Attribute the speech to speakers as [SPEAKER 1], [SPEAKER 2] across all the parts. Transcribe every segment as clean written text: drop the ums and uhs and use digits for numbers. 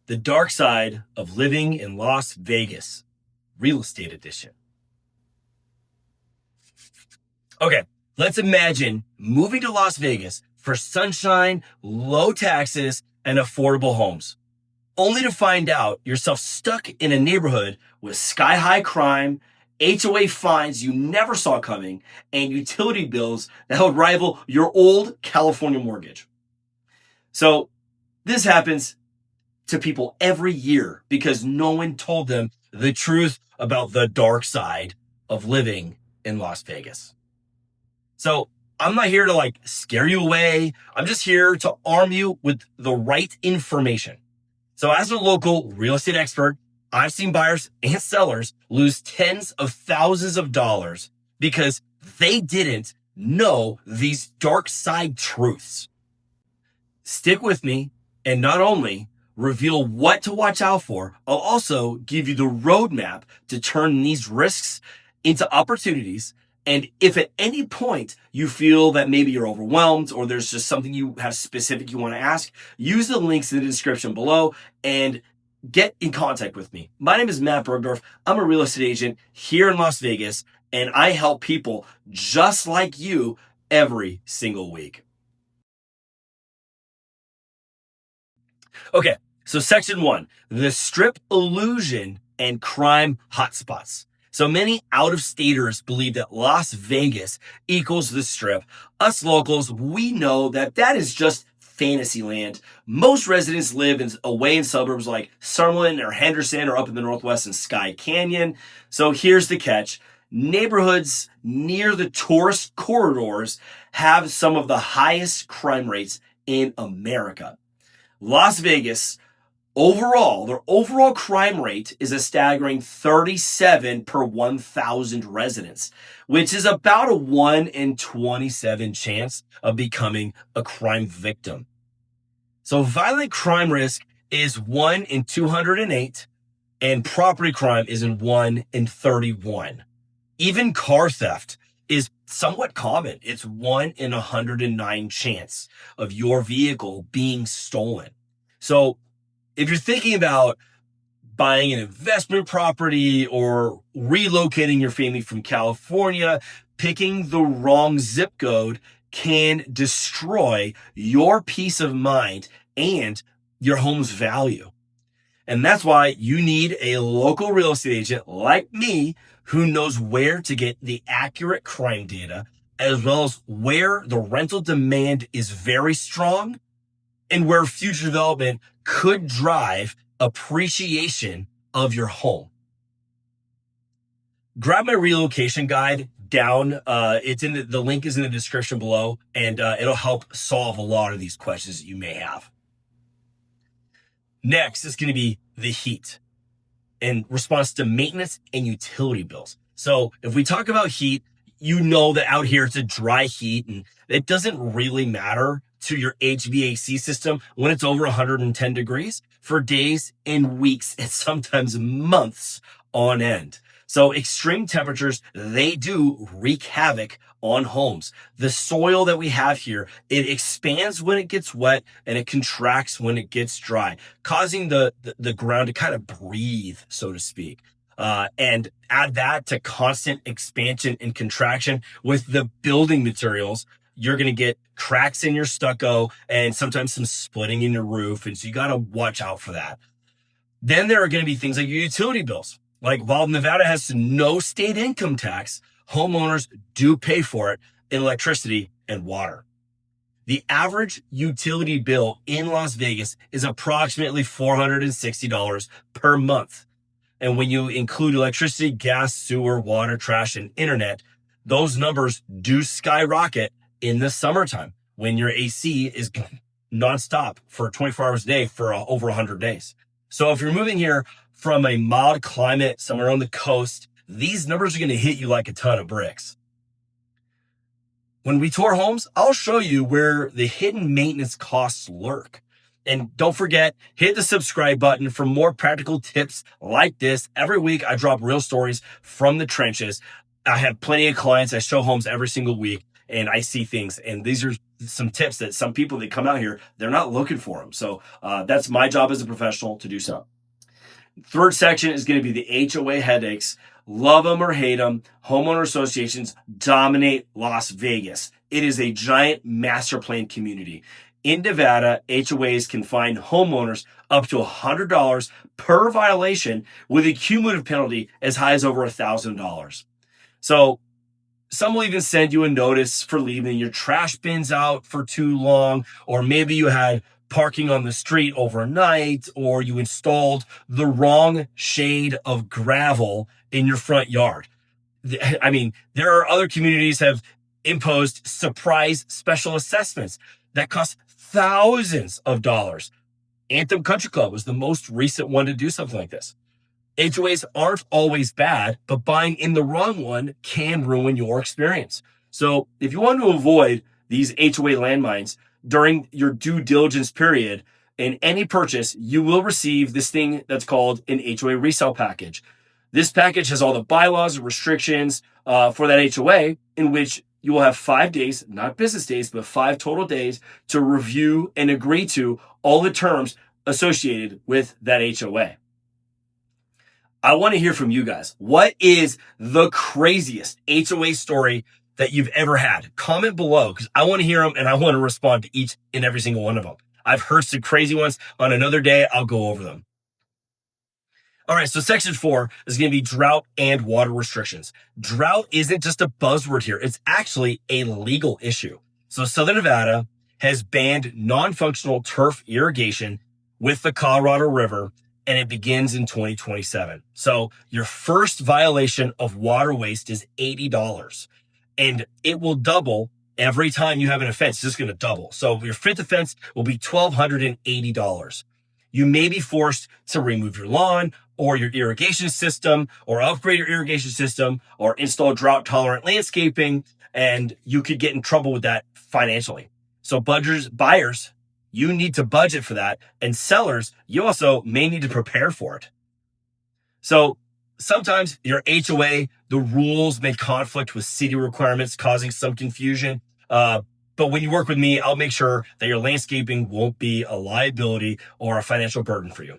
[SPEAKER 1] The Dark Side of Living in Las Vegas, Real Estate Edition. Okay, let's imagine moving to Las Vegas for sunshine, low taxes, and affordable homes, only to find out yourself stuck in a neighborhood with sky-high crime, HOA fines you never saw coming, and utility bills that would rival your old California mortgage. So this happens to people every year because no one told them the truth about the dark side of living in Las Vegas. So I'm not here to scare you away. I'm just here to arm you with the right information. So as a local real estate expert, I've seen buyers and sellers lose tens of thousands of dollars because they didn't know these dark side truths. Stick with me and not only reveal what to watch out for, I'll also give you the roadmap to turn these risks into opportunities. And if at any point you feel that maybe you're overwhelmed or there's just something you have specific you want to ask, use the links in the description below and get in contact with me. My name is Matt Bergdorf. I'm a real estate agent here in Las Vegas, and I help people just like you every single week. Okay, so section 1, the Strip illusion and crime hotspots. So many out-of-staters believe that Las Vegas equals the Strip. Us locals, we know that is just fantasy land. Most residents live away in suburbs like Summerlin or Henderson or up in the Northwest in Sky Canyon. So here's the catch. Neighborhoods near the tourist corridors have some of the highest crime rates in America. Las Vegas, their overall crime rate is a staggering 37 per 1,000 residents, which is about a 1 in 27 chance of becoming a crime victim. So violent crime risk is 1 in 208, and property crime is 1 in 31. Even car theft is somewhat common. It's 1 in 109 chance of your vehicle being stolen. So if you're thinking about buying an investment property or relocating your family from California, picking the wrong zip code can destroy your peace of mind and your home's value. And that's why you need a local real estate agent like me who knows where to get the accurate crime data, as well as where the rental demand is very strong and where future development could drive appreciation of your home. Grab my relocation guide down. The link is in the description below, and it'll help solve a lot of these questions that you may have. Next is going to be the heat in response to maintenance and utility bills. So if we talk about heat, you know that out here it's a dry heat and it doesn't really matter to your HVAC system when it's over 110 degrees for days and weeks and sometimes months on end. So extreme temperatures, they do wreak havoc on homes. The soil that we have here, it expands when it gets wet and it contracts when it gets dry, causing the ground to kind of breathe, so to speak. And add that to constant expansion and contraction with the building materials, you're going to get cracks in your stucco and sometimes some splitting in your roof. And so you got to watch out for that. Then there are going to be things like your utility bills. Like while Nevada has no state income tax, homeowners do pay for it in electricity and water. The average utility bill in Las Vegas is approximately $460 per month. And when you include electricity, gas, sewer, water, trash, and internet, those numbers do skyrocket in the summertime when your AC is nonstop for 24 hours a day for over 100 days. So if you're moving here from a mild climate somewhere on the coast, these numbers are going to hit you like a ton of bricks. When we tour homes, I'll show you where the hidden maintenance costs lurk. And don't forget, hit the subscribe button for more practical tips like this. Every week, I drop real stories from the trenches. I have plenty of clients. I show homes every single week, and I see things. And these are some tips that some people that come out here, they're not looking for them. So that's my job as a professional to do so. Third section is going to be the HOA headaches. Love them or hate them, homeowner associations dominate Las Vegas. It is a giant master plan community. In Nevada, HOAs can fine homeowners up to $100 per violation with a cumulative penalty as high as over $1,000. So some will even send you a notice for leaving your trash bins out for too long, or maybe you had parking on the street overnight, or you installed the wrong shade of gravel in your front yard. I mean, there are other communities have imposed surprise special assessments that cost thousands of dollars. Anthem Country Club was the most recent one to do something like this. HOAs aren't always bad, but buying in the wrong one can ruin your experience. So if you want to avoid these HOA landmines during your due diligence period in any purchase, you will receive this thing that's called an HOA resale package. This package has all the bylaws and restrictions for that HOA, in which you will have 5 days, not business days, but 5 total days to review and agree to all the terms associated with that HOA. I want to hear from you guys. What is the craziest HOA story that you've ever had? Comment below, because I want to hear them and I want to respond to each and every single one of them. I've heard some crazy ones. On another day, I'll go over them. All right, so section 4 is going to be drought and water restrictions. Drought isn't just a buzzword here. It's actually a legal issue. So Southern Nevada has banned non-functional turf irrigation with the Colorado River, and it begins in 2027. So your first violation of water waste is $80, and it will double every time you have an offense. It's just going to double. So your fifth offense will be $1,280. You may be forced to remove your lawn or your irrigation system, or upgrade your irrigation system, or install drought tolerant landscaping, and you could get in trouble with that financially. So buyers, you need to budget for that. And sellers, you also may need to prepare for it. So sometimes your HOA, the rules may conflict with city requirements, causing some confusion. But when you work with me, I'll make sure that your landscaping won't be a liability or a financial burden for you.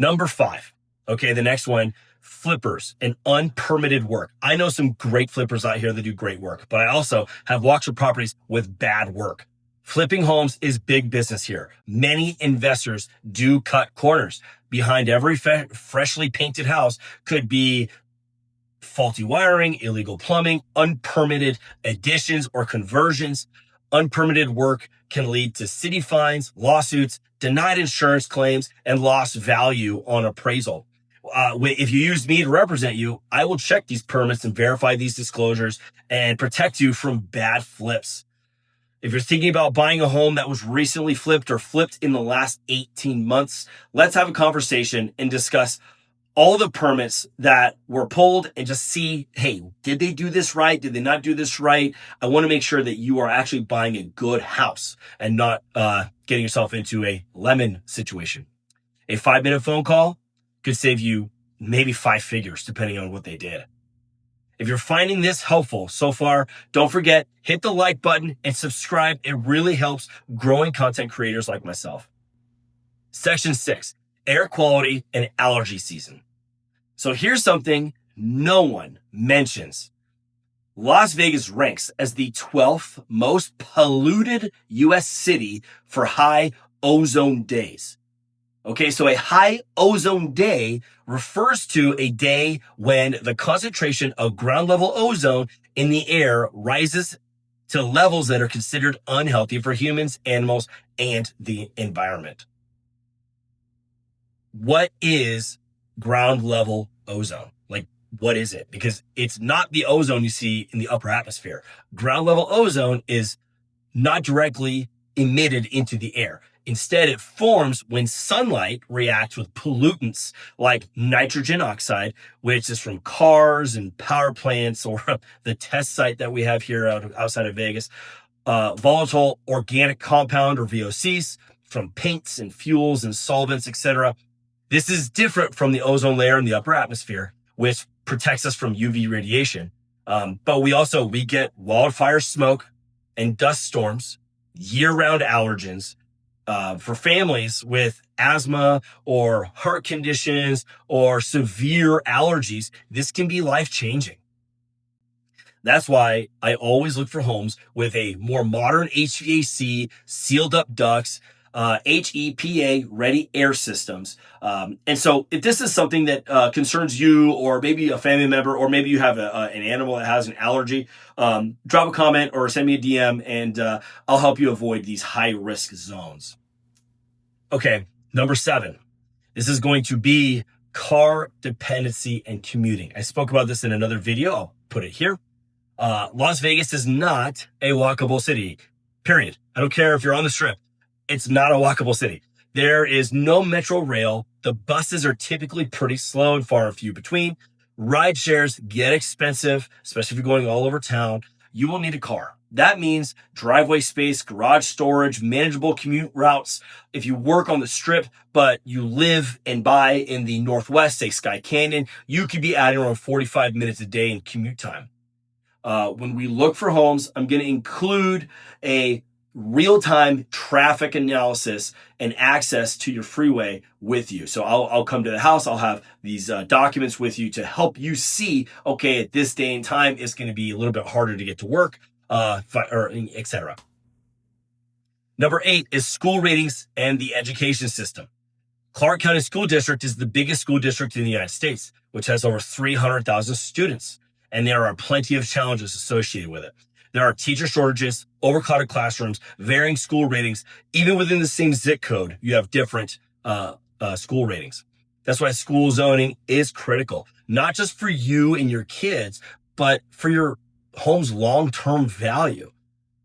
[SPEAKER 1] Number 5. Okay, the next one, flippers and unpermitted work. I know some great flippers out here that do great work, but I also have walked through properties with bad work. Flipping homes is big business here. Many investors do cut corners. Behind every freshly painted house could be faulty wiring, illegal plumbing, unpermitted additions or conversions. Unpermitted work can lead to city fines, lawsuits, denied insurance claims, and lost value on appraisal. If you use me to represent you, I will check these permits and verify these disclosures and protect you from bad flips. If you're thinking about buying a home that was recently flipped or flipped in the last 18 months, let's have a conversation and discuss all the permits that were pulled and just see, hey, did they do this right? Did they not do this right? I want to make sure that you are actually buying a good house and not getting yourself into a lemon situation. A 5-minute phone call could save you maybe 5 figures, depending on what they did. If you're finding this helpful so far, don't forget, hit the like button and subscribe. It really helps growing content creators like myself. Section 6, air quality and allergy season. So here's something no one mentions. Las Vegas ranks as the 12th most polluted U.S. city for high ozone days. Okay, so a high ozone day refers to a day when the concentration of ground level ozone in the air rises to levels that are considered unhealthy for humans, animals, and the environment. What is ground level ozone? Like, what is it? Because it's not the ozone you see in the upper atmosphere. Ground level ozone is not directly emitted into the air. Instead, it forms when sunlight reacts with pollutants like nitrogen oxide, which is from cars and power plants, or the test site that we have here outside of Vegas, volatile organic compound or VOCs from paints and fuels and solvents, etc. This is different from the ozone layer in the upper atmosphere, which protects us from UV radiation. But we get wildfire smoke and dust storms, year-round allergens, for families with asthma or heart conditions or severe allergies, this can be life-changing. That's why I always look for homes with a more modern HVAC, sealed up ducts, HEPA ready air systems. And so if this is something that concerns you or maybe a family member, or maybe you have an animal that has an allergy, drop a comment or send me a DM and I'll help you avoid these high risk zones. Okay, number 7. This is going to be car dependency and commuting. I spoke about this in another video. I'll put it here. Las Vegas is not a walkable city, period. I don't care if you're on the strip. It's not a walkable city. There is no metro rail. The buses are typically pretty slow and far and few between. Ride shares get expensive, especially if you're going all over town. You will need a car. That means driveway space, garage storage, manageable commute routes. If you work on the strip, but you live and buy in the Northwest, say Sky Canyon, you could be adding around 45 minutes a day in commute time. When we look for homes, I'm going to include a real-time traffic analysis and access to your freeway with you. So I'll come to the house. I'll have these documents with you to help you see, okay, at this day and time, it's going to be a little bit harder to get to work, or etc. Number 8 is school ratings and the education system. Clark County School District is the biggest school district in the United States, which has over 300,000 students. And there are plenty of challenges associated with it. There are teacher shortages, overcrowded classrooms, varying school ratings. Even within the same zip code, you have different school ratings. That's why school zoning is critical, not just for you and your kids, but for your home's long-term value.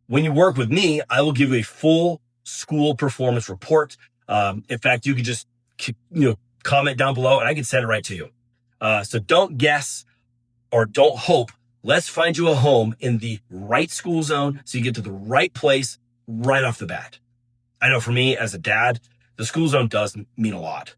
[SPEAKER 1] When you work with me, I will give you a full school performance report. In fact, you could just comment down below and I can send it right to you. So don't guess or don't hope. Let's find you a home in the right school zone so you get to the right place right off the bat. I know for me as a dad, the school zone does mean a lot.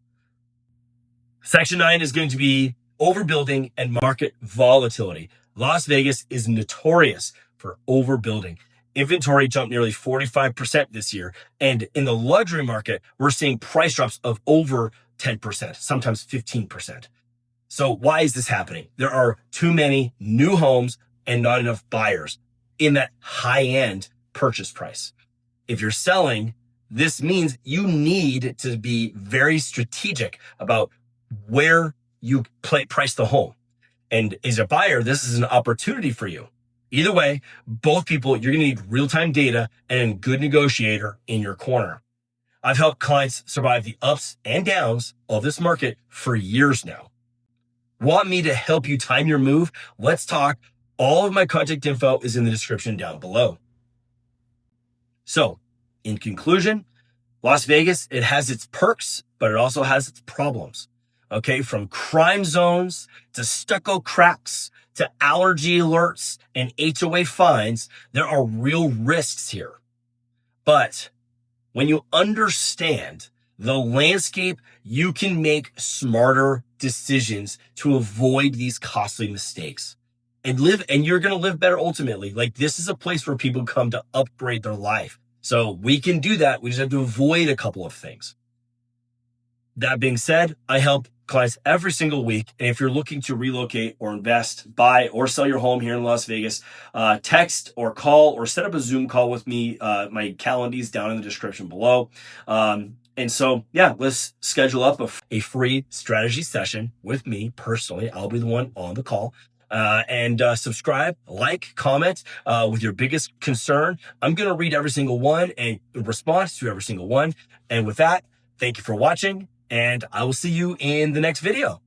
[SPEAKER 1] Section 9 is going to be overbuilding and market volatility. Las Vegas is notorious for overbuilding. Inventory jumped nearly 45% this year. And in the luxury market, we're seeing price drops of over 10%, sometimes 15%. So why is this happening? There are too many new homes and not enough buyers in that high-end purchase price. If you're selling, this means you need to be very strategic about where you price the home. And as a buyer, this is an opportunity for you. Either way, both people, you're going to need real-time data and a good negotiator in your corner. I've helped clients survive the ups and downs of this market for years now. Want me to help you time your move? Let's talk. All of my contact info is in the description down below. So, in conclusion, Las Vegas, it has its perks, but it also has its problems. Okay, from crime zones to stucco cracks to allergy alerts and HOA fines, there are real risks here. But when you understand the landscape, you can make smarter decisions to avoid these costly mistakes and you're going to live better ultimately. Like, this is a place where people come to upgrade their life. So we can do that. We just have to avoid a couple of things. That being said, I help clients every single week. And if you're looking to relocate or invest, buy or sell your home here in Las Vegas, text or call or set up a Zoom call with me. My calendar's down in the description below. And so, yeah, let's schedule up a free strategy session with me personally. I'll be the one on the call. And subscribe, like, comment with your biggest concern. I'm going to read every single one and respond to every single one. And with that, thank you for watching, and I will see you in the next video.